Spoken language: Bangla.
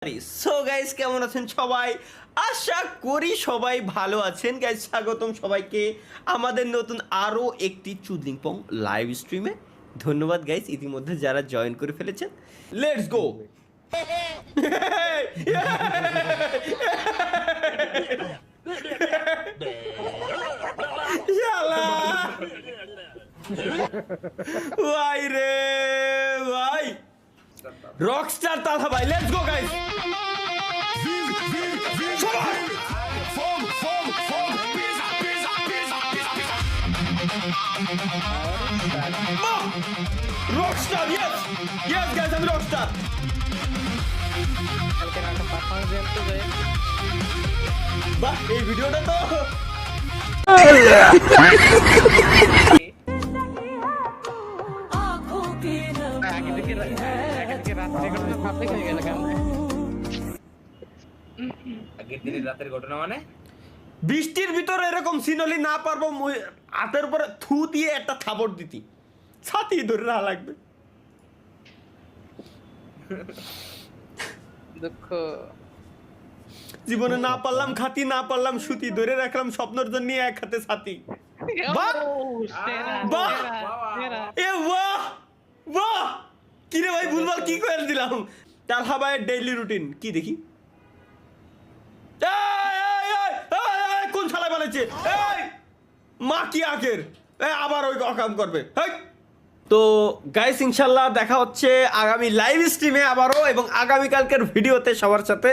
স্টাডি। সো গাইস, কেমন আছেন সবাই? আশা করি সবাই ভালো আছেন। গাইস, স্বাগতম সবাইকে আমাদের নতুন আরও একটি চুদলিংপং লাইভ স্ট্রিমে। ধন্যবাদ গাইস ইতিমধ্যে যারা জয়েন করে ফেলেছেন। Let's go. ভাই রে ভাই, রকস্টার তালহা ভাই, let's go guys. Rockstar, yes yes guys, আমি রকস্টার। বাহ, এই ভিডিওটা তো রাতের ঘটনা মানে বৃষ্টির ভিতরে এরকম সিনলি না পারবো হাতের উপরে থু দিয়ে একটা থাবড় দিতি, ছাতি ধরে না লাগবে। দুঃখ জীবনে না পারলাম খাতি, না পারলাম সুতি, ধরে রাখলাম স্বপ্নের জন্য এক হাতে ছাতি। বাহ বাহ এ বাহ বাহ, কি রে ভাই, ভুলবার কি করে দিলাম। তালহা ভাইয়ের ডেইলি রুটিন কি দেখি। কোন শালায় বানাইছে? এই মা কি আখের আবার ওই অকাম করবে। তো গাইস, ইনশাল্লাহ দেখা হচ্ছে আগামী লাইভ স্ট্রিমে আবারও, এবং আগামীকালকের ভিডিওতে সবার সাথে।